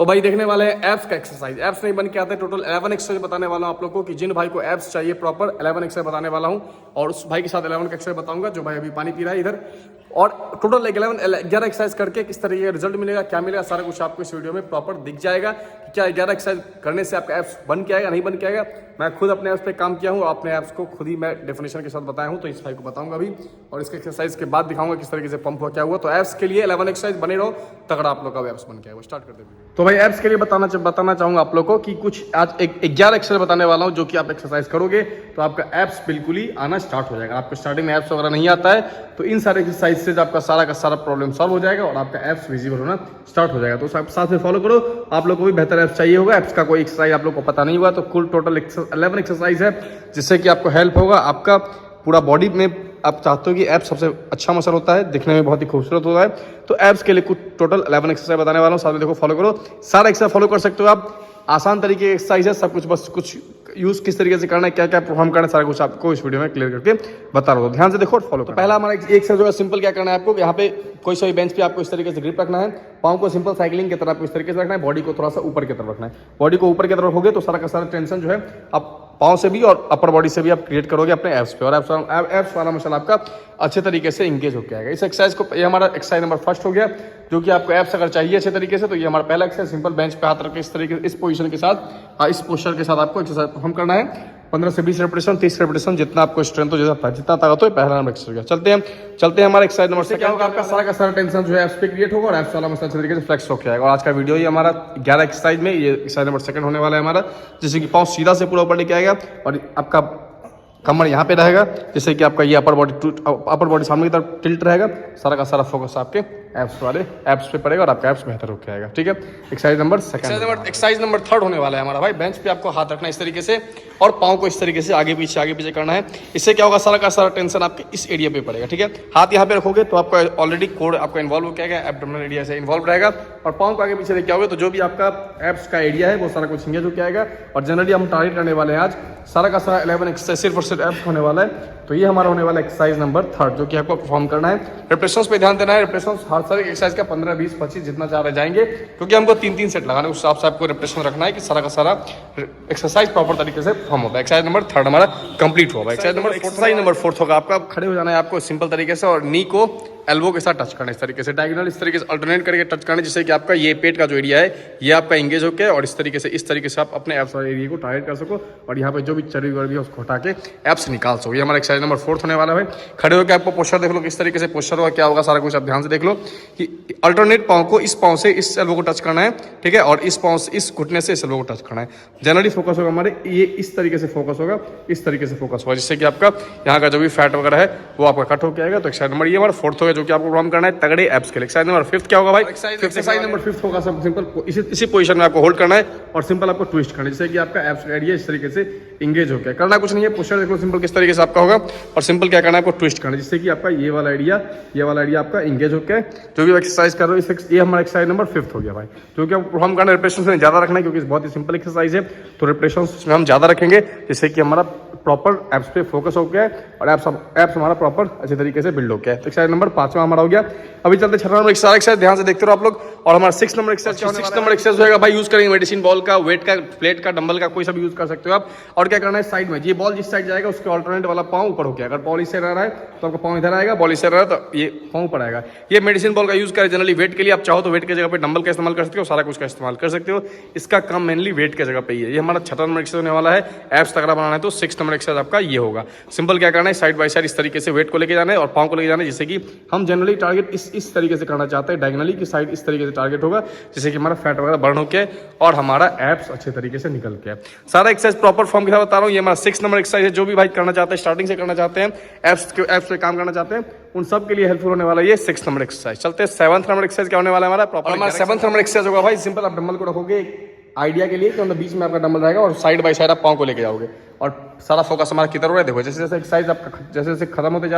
तो भाई देखने वाले हैं एब्स का एक्सरसाइज। एब्स नहीं बन के आते, टोटल 11 एक्सरसाइज बताने वाला हूं आप लोगों को कि जिन भाई को एब्स चाहिए प्रॉपर 11 एक्सरसाइज बताने वाला हूं। और उस भाई के साथ 11 का एक्सरसाइज बताऊंगा जो भाई अभी पानी पी रहा है इधर। और टोटल 11 एक्सरसाइज करके किस तरीके का रिजल्ट मिलेगा, क्या मिलेगा, सारा कुछ आपको इस वीडियो में प्रॉपर दिख जाएगा कि क्या 11 एक्सरसाइज करने से आपका एब्स बन के आएगा नहीं बन के आएगा। मैं खुद अपने एब्स पे काम किया हूँ, अपने एब्स को खुद ही मैं डेफिनेशन के साथ बताया हूँ, तो इस भाई को बताऊंगा अभी। और इसके एक्सरसाइज के बाद दिखाऊंगा किस तरीके से पंप हुआ क्या हुआ। तो एब्स के लिए 11 एक्सरसाइज बने रहो, तगड़ा आप लोग का एब्स बन के आएगा। स्टार्ट करते हैं। तो भाई एब्स के लिए बताना चाहूंगा आप लोग को कि कुछ आज 11 एक्सरसाइज बताने वाला हूँ जो कि आप एक्सरसाइज करोगे तो आपका एब्स बिल्कुल ही आना स्टार्ट हो जाएगा। आपको स्टार्टिंग में एब्स वगैरह नहीं आता है तो इन सारे एक्सरसाइज से आपका सारा का सारा प्रॉब्लम सॉल्व हो जाएगा और आपका एब्स विजिबल होना स्टार्ट हो जाएगा। तो आप साथ में फॉलो करो। आप लोग को भी बेहतर एब्स चाहिए होगा, एब्स का कोई एक्सरसाइज आप लोग को पता नहीं हुआ तो कुल टोटल 11 एक्सरसाइज है जिससे कि आपको हेल्प होगा। आपका पूरा बॉडी में आप चाहते हो कि एब्स सबसे अच्छा मसल होता है, दिखने में बहुत ही खूबसूरत होता है, तो एब्स के लिए कुछ टोटल 11 एक्सरसाइज बताने वाला हूँ। साथ में देखो फॉलो करो, सारा एक्सरसाइज फॉलो कर सकते हो आप। आसान तरीके की एक्सरसाइज है, सब कुछ बस कुछ यूज किस तरीके से करना है, क्या क्या परफॉर्म करना है, सारा कुछ आपको इस वीडियो में क्लियर करके बता रहा हूँ। ध्यान से देखो और फॉलो करो। पहला हमारा एक एक्सरसाइज होगा सिंपल। क्या करना है आपको, यहाँ पे कोई सा भी बेंच पे आपको इस तरीके से ग्रिप रखना है, पाँव को सिंपल साइकिलिंग की तरह आपको इस तरीके से रखना है, बॉडी को थोड़ा सा ऊपर की तरफ रखना है। बॉडी को ऊपर की तरफ रखोगे तो सारा का सारा टेंशन जो है आप पाँव से भी और अपर बॉडी से भी आप क्रिएट करोगे अपने एब्स पे, और एब्स वाला मसल आपका अच्छे तरीके से इंगेज होकर आएगा। इस एक्सरसाइज को, ये हमारा एक्सरसाइज नंबर फर्स्ट हो गया जो कि आपको एब्स अगर चाहिए अच्छे तरीके से तो ये हमारा पहला एक्सरसाइज। सिंपल बेंच पे हाथ रख के इस तरीके इस पोजीशन के साथ, इस पोस्चर के साथ आपको एक्सरसाइज परफॉर्म करना है। 15 से 20 रेपिटेशन, 30 रेपिटेशन, जितना आपको स्ट्रेंथ हो, जितना ताकत हो, पहला नंबर एक्सरसाइज। चलते हैं हमारे एक्सरसाइज नंबर से। क्या होगा, आपका सारा का सारा टेंशन जो है एब्स पे क्रिएट होगा और एब्स वाला मसल अच्छे तरीके से फ्लेक्स होकर आएगा। और आज का वीडियो ही हमारा 11 एक्सरसाइज में, ये एक्सरसाइज नंबर सेकंड होने वाला है हमारा, जिससे कि पाँव सीधा से पूरा ऊपर लेके आएगा और आपका कमर यहाँ पे रहेगा, जिससे कि आपका ये अपर बॉडी सामने की तरफ टिल्ट रहेगा। सारा का सारा फोकस आपके एब्स पे पड़ेगा और आपका एब्स बेहतर होकर आएगा। ठीक है, exercise number second. Exercise number third होने वाला है हमारा भाई। बेंच पे आपको हाथ रखना है इस तरीके से और पाँव को इस तरीके से आगे पीछे करना है। इससे क्या होगा, सारा का सारा टेंशन आपके इस एरिया पे पड़ेगा। ठीक है, हाथ यहाँ पे रखोगे तो आपका ऑलरेडी कोर आपका इन्वॉल्व हो गया, एब्डोमिनल एरिया से इन्वॉल्व रहेगा, और पाँव को आगे पीछे लेके आओगे तो जो भी आपका एब्स का एरिया है वो सारा कुछ इंगेज होकर आएगा। और जनरली हम टारगेट करने वाले हैं आज सारा का सारा 11 एक्सरसाइज सिर्फ और सिर्फ एब्स होने वाला है। तो ये हमारा होने वाला एक्सरसाइज नंबर थर्ड जो कि आपको परफॉर्म करना है। रिप्रेशंस पे ध्यान देना है। रिप्रेशंस हर सारे एक्सरसाइज का 15, 20, 25 जितना चाह रहे जाएंगे, क्योंकि हमको 3-3 सेट लगाना है। उस हिसाब से आपको रिप्रेशन रखना है कि सारा का सारा एक्सरसाइज प्रॉपर तरीके से परफॉर्म होगा। एक्सरसाइज नंबर थर्ड हमारा कंप्लीट होगा। एक्सरसाइज नंबर फोर्थ होगा आपका खड़े हो जाना है आपको सिंपल तरीके से और नी को एल्बो के साथ टच करना है इस तरीके से, डायगोनल इस तरीके से अल्टरनेट करके टच करना है, जिससे कि आपका ये पेट का जो एरिया है ये आपका इंगेज होकर और इस तरीके से आप अपने एब्स वाले एरिया को टारगेट कर सको और यहाँ पे जो भी चर्बी वर्बी है उसको हटा के एब्स निकाल सको। ये हमारा एक्सरसाइज नंबर फोर्थ होने वाला है। खड़े होकर आपको पोस्चर देख लो, किस तरीके से पोस्चर होगा, क्या होगा, सारा कुछ आप ध्यान से देख लो कि अल्टरनेट पाँव को इस पाँव से इस एल्बो को टच करना है। ठीक है, और इस पाँव से इस घुटने से इस एल्बो को टच करना है। जनरली फोकस होगा हमारे ये इस तरीके से फोकस होगा, इस तरीके से फोकस होगा, जिससे कि आपका यहाँ का जो भी फैट वगैरह है वो आपका कट होकर आएगा। तो एक्सरसाइज नंबर ये हमारा फोर्थ होगा जो कि आपको परफॉर्म करना है तगड़े एब्स के लिए। एक्सरसाइज नंबर फिफ्थ क्या होगा भाई, एक्सरसाइज नंबर फिफ्थ होगा सब सिंपल इसी पोजीशन में आपको होल्ड करना है और सिंपल आपको ट्विस्ट करना है, जिससे कि आपका एब्स एरिया इस तरीके से इंगेज हो गया। करना कुछ नहीं है, पोस्चर देखो सिंपल किस तरीके से आपका होगा और सिंपल क्या करना है आपको ट्विस्ट करना है, जिससे कि आपका ये वाला एरिया आपका इंगेज हो गया। जो भी एक्सरसाइज कर रहे हो ये हमारा एक्सरसाइज नंबर फिफ्थ हो गया भाई, जो कि आपको परफॉर्म करना है। रिप्रेशंस में ज्यादा रखना है क्योंकि बहुत ही सिंपल एक्सरसाइज है, तो रिप्रेशंस में हम ज्यादा रखेंगे जिससे कि हमारा प्रॉपर एब्स पे फोकस हो गया है और एब्स हमारा प्रॉपर अच्छे तरीके से बिल्ड हो गया है। तो एक्सरसाइज नंबर 5वां हमारा हो गया। अभी चलते 6 नंबर एक्सरसाइज, ध्यान से देखते रहो आप लोग। और हमारा 6 नंबर एक्सरसाइज होगा भाई, यूज करेंगे मेडिसिन बॉल का, वेट का, प्लेट का, डंबल का, कोई सा भी यूज कर सकते हो आप। और क्या करना है, साइड में ये बॉल जिस साइड जाएगा उसके ऑल्टरनेट वाला पाँव ऊपर हो गया। अगर बॉल इससे रह रहा है तो आपका पाँव इधर आएगा, बॉल इससे रह रहा है तो ये पाँव ऊपर आएगा। ये मेडिसिन बॉल का यूज करें जनरली वेट के लिए। आप चाहो तो वेट की जगह पे डंबल का इस्तेमाल कर सकते हो, सारा कुछ का इस्तेमाल कर सकते हो। इसका काम मेनली वेट की जगह पे ही है। ये हमारा 6 नंबर एक्सरसाइज होने वाला है। एब्स तगड़ा बनाना है तो 6 नंबर एक्सरसाइज आपका ये होगा। सिंपल क्या करना है, साइड बाय साइड इस तरीके से वेट को लेके जाना है और पाँव को लेके जाना है, जिससे कि हम जनरली टारगेट इस तरीके से करना चाहते हैं, डायगोनली की साइड इस तरीके से टारगेट होगा, जिससे कि हमारा फैट वगैरह बर्न होके और हमारा एब्स अच्छे तरीके से निकल के। सारा एक्सरसाइज प्रॉपर फॉर्म के साथ बता रहा हूँ। ये हमारा 6 नंबर एक्सरसाइज है। जो भी भाई करना चाहते हैं, स्टार्टिंग से करना चाहते हैं, एब्स पे काम करना चाहते हैं, उन सब के लिए हेल्पफुल होने वाला ये 6 नंबर एक्सरसाइज। चलते हैं 7th नंबर एक्सरसाइज क्या होने वाला है हमारा प्रॉपर। हमारा 7th नंबर एक्सरसाइज होगा भाई, सिंपल आप डंबल को रखोगे आइडिया के लिए कि मतलब बीच में आपका डंबल रहेगा और साइड बाय साइड आप पाँव को लेके जाओगे और सारा फोकस हमारा किधर हो रहा है। देखो जैसे जैसे एक्सरसाइज आपका जैसे खत्म होते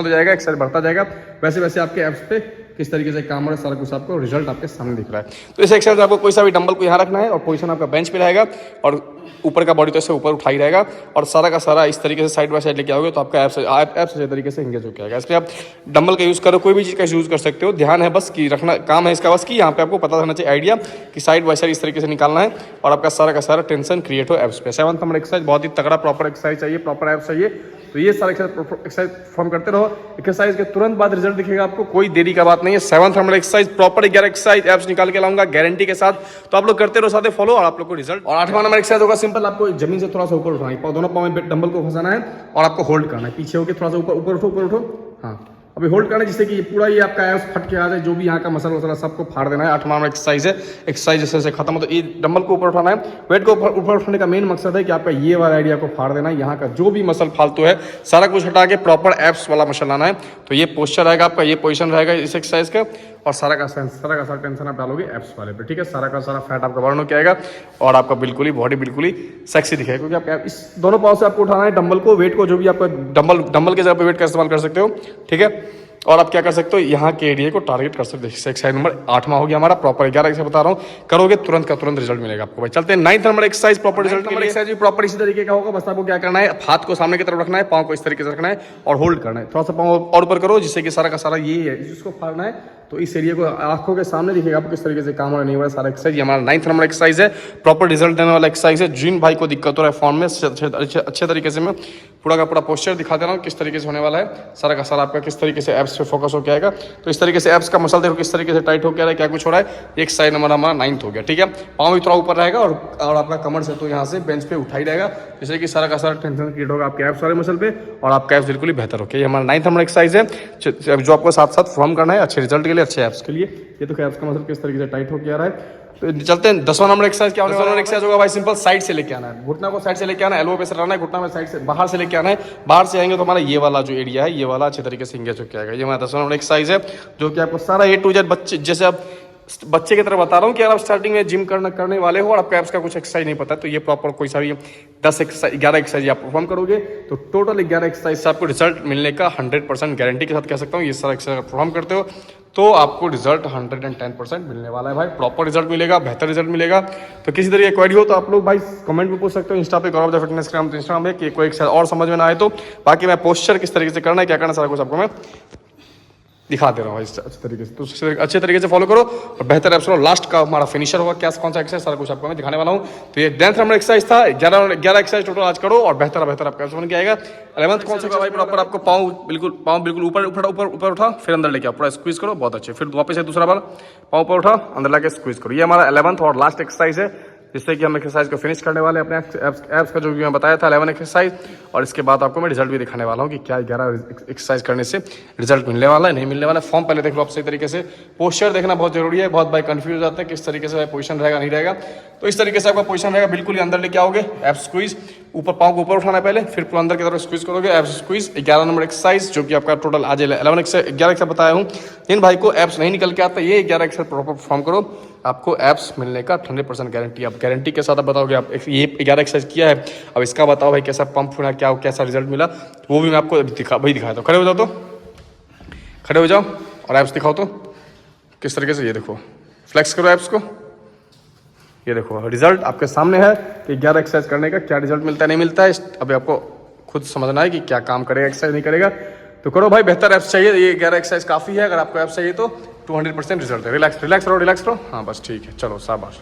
जाएगा, एक्सरसाइज बढ़ता जाएगा, वैसे वैसे आपके एब्स पे किस तरीके से काम हो रहा है, सारा कुछ आपको रिजल्ट आपके सामने दिख रहा है। तो इस एक्सरसाइज आपको कोई सा भी डंबल को यहाँ रखना है और पोजीशन आपका बेंच पे रहेगा और ऊपर का बॉडी तो ऐसे ऊपर उठा ही रहेगा और सारा का सारा इस तरीके से साइड बाय साइड लेके आओगे तो आपका एप्स अच्छे तरीके से इंगेज होकर आएगा। इसलिए आप डंबल का यूज़ करो, कोई भी चीज़ का यूज़ कर सकते हो। ध्यान है बस कि रखना काम है इसका बस कि यहाँ पे आपको पता होना चाहिए आइडिया कि साइड बाय साइड इस तरीके से निकालना है और आपका सारा का सारा टेंशन क्रिएट हो एप्स पे। 7th नंबर एक्सरसाइज बहुत ही तगड़ा प्रॉपर एक्सरसाइज चाहिए, प्रॉपर एप्स चाहिए। तो ये सारा एक्सरसाइज परफॉर्म करते रहो। एक्सरसाइज के तुरंत बाद रिजल्ट दिखेगा आपको, कोई देरी का बात नहीं है। 7th number exercise proper 11 exercise apps निकाल के लाऊंगा गारंटी के साथ, तो आप लोग करते रहो साथ फॉलो और आप लोग को रिजल्ट। और 8वां नंबर एक्सरसाइज होगा सिंपल, आपको जमीन से थोड़ा सा ऊपर उठाना है, दोनों पाँव में डंबल को फंसाना है और आपको होल्ड करना है, पीछे होकर थोड़ा सा ऊपर उठो। हाँ, अभी होल्ड करना है जिससे कि ये पूरा ये आपका एप्स फट के आ जाए, जो भी यहाँ का मसल वसल सबको फाड़ देना है। 8वां एक्सरसाइज है, एक्सरसाइज जैसे खत्म हो तो ये डंबल को ऊपर उठाना है। वेट को ऊपर उठाने का मेन मकसद है कि आपका ये वाला आइडिया को फाड़ देना है, यहाँ का जो भी मसल फालतू है सारा कुछ हटा के प्रॉपर एप्स वाला मसल लाना है। तो ये पोस्चर रहेगा आपका, ये पोजिशन रहेगा इस एक्सरसाइज का और सारा का सारा टेंशन आप डालोगे एप्स वाले पे, ठीक है। सारा का सारा फैट आपका बर्न होकर आएगा और आपका बिल्कुल ही बॉडी बिल्कुल ही सेक्सी दिखेगा, क्योंकि आप इस दोनों पाँव से आपको उठाना है डंबल को, वेट को, जो भी आपका डंबल के जगह पे वेट का इस्तेमाल कर सकते हो, ठीक है। और आप क्या कर सकते हो, यहाँ के एरिया को टारगेट कर सकते हो। एक्सरसाइज नंबर 8वां हो गया हमारा प्रॉपर। 11 से बता रहा हूँ, करोगे तुरंत का तुरंत रिजल्ट मिलेगा आपको भाई। चलते हैं 9th number exercise proper result के लिए। एक्सरसाइज प्रॉपर इसी तरीके का होगा, बस आपको क्या करना है, हाथ को सामने की तरफ रखना है, पाँव को इस तरीके से रखना है और होल्ड करना है। थोड़ा सा पाँव और ऊपर करो जिससे कि सारा का सारा ये है जिसको फाड़ना है, तो इस एरिया को आंखों के सामने दिखेगा आपको किस तरीके से काम हो रहा नहीं हो रहा सारा एक्सरसाइज। ये हमारा 9th नंबर एक्सरसाइज है, प्रॉपर रिजल्ट देने वाला एक्सरसाइज है। जिन भाई को दिक्कत हो रहा है फॉर्म में अच्छे तरीके से मैं पूरा का पूरा पोस्चर दिखा दे रहा हूँ किस तरीके से होने वाला है। सारा का सारा आपका किस तरीके से एप्स पे फोकस हो के आएगा, तो इस तरीके से एप्स का मसल देखो किस तरीके से टाइट हो के आ रहा है, क्या कुछ हो रहा है। एक्सरसाइज नंबर हमारा 9th हो गया, ठीक है। पाँव भी थोड़ा ऊपर रहेगा और आपका कमर से तो यहाँ से बेंच पे उठा ही रहेगा, जिससे कि सारा का सारा टेंशन क्रिएट होगा आपके एप्स वाले मसल पे और आपका एप्स बिल्कुल ही बेहतर हो। ये हमारा 9th नंबर एक्सरसाइज है जो आपको साथ साथ फॉर्म करना है अच्छे रिजल्ट के लिए, अच्छे एप्स के लिए। ये तो एप्स का मसल किस तरीके से टाइट हो के आ रहा है। तो चलते हैं 10वां नंबर एक्सरसाइज क्या होने वाला है। एक्सरसाइज होगा भाई सिंपल, साइड से लेके आना है, घुटना को साइड से लेके आना है, एल्बो पे से रहना है, घुटना में साइड से बाहर से लेके आना है। बाहर से आएंगे तो हमारा ये वाला जो एरिया है ये वाला अच्छे तरीके से इंगेज होकर आएगा। ये हमारा 10वां नंबर एक्सरसाइज है जो कि आपको सारा A to Z बच्चे जैसे आप बच्चे की तरह बता रहा हूँ कि अगर आप स्टार्टिंग में जिम करने वाले हो और आपको एप्स का कुछ एक्सरसाइज नहीं पता, तो ये प्रॉपर कोई सा भी 11 एक्सरसाइज आप परफॉर्म करोगे तो टोटल 11 एक्सरसाइज से आपको रिजल्ट मिलने का 100% गारंटी के साथ कह सकता हूँ। ये सारा एक्सरसाइज परफॉर्म करते हो तो आपको रिजल्ट 110% मिलने वाला है भाई, प्रॉपर रिजल्ट मिलेगा, बेहतर रिजल्ट मिलेगा। तो किसी तरह की क्वेरी हो तो आप लोग भाई कमेंट में पूछ सकते हो, इंस्टा पे गौरव द फिटनेस इंस्टाग्राम पे कि कोई एक्सरसाइज और समझ में ना आए तो। बाकी मैं पोस्चर किस तरीके से करना है, क्या करना है, सारा कुछ आपको मैं दिखा दे रहा हूँ अच्छे तरीके से। तो अच्छे तरीके से फॉलो करो और बेहतर एप्स करो। लास्ट का हमारा फिनिशर होगा क्या, कौन सा एक्सरसाइज, सारा कुछ आपको मैं दिखाने वाला हूँ। तो ये 10th नंबर एक्सरसाइज था, 11 एक्सरसाइज टोटल आज करो और बेहतर आपका एप्स बन के आएगा। 11th कौन सा भाई, प्रॉपर आपको पाँव बिल्कुल ऊपर उठा, फिर अंदर लेके आओ, पूरा स्क्वीज करो, बहुत अच्छे। फिर वापस से दूसरा बार पाँव ऊपर उठा, अंदर लाके स्क्वीज करो। ये हमारा 11th और लास्ट एक्सरसाइज है, जिससे कि हम एक्सरसाइज को फिनिश करने वाले अपने एप्स का जो भी मैं बताया था 11 एक्सरसाइज। और इसके बाद आपको मैं रिजल्ट भी दिखाने वाला हूँ कि क्या 11 एक्सरसाइज करने से रिजल्ट मिलने वाला है नहीं मिलने वाला है। फॉर्म पहले देख लो आप सही तरीके से, पोस्चर देखना बहुत जरूरी है। बहुत भाई कंफ्यूज हो जाते हैं किस तरीके से पोजीशन रहेगा नहीं रहेगा, तो इस तरीके से आपका पोजीशन रहेगा, बिल्कुल ही अंदर लेके आओगे, एप्स स्क्वीज, ऊपर पाँव को ऊपर उठाना है पहले, फिर पूरा अंदर की तरफ स्क्वीज करोगे, एप्स स्क्वीज। 11 नंबर एक्सरसाइज जो कि आपका टोटल आज 11 एक्सरसाइज बताया हूँ। जिन भाई को एप्स नहीं निकल के आता, ये 11 एक्सरसाइज प्रॉपर परफॉर्म करो, आपको एप्स मिलने का 100% गारंटी। आप गारंटी के साथ आप बताओगे आप ये 11 एक्सरसाइज किया है, अब इसका बताओ भाई कैसा पंप हुआ, क्या कैसा रिजल्ट मिला, वो भी मैं आपको दिखाया था। खड़े हो जाओ, तो खड़े हो जाओ और एप्स दिखाओ तो किस तरीके से। ये देखो, फ्लेक्स करो एप्स को, ये देखो रिजल्ट आपके सामने है कि 11 एक्सरसाइज करने का क्या रिजल्ट मिलता है नहीं मिलता है। अभी आपको खुद समझना है कि क्या काम करेगा एक्सरसाइज नहीं करेगा, तो करो भाई। बेहतर एप्स चाहिए, ये 11 एक्सरसाइज काफ़ी है। अगर आपको एप्स चाहिए तो 200% रिजल्ट है। रिलैक्स रहो। हाँ बस ठीक है, चलो शाबाश।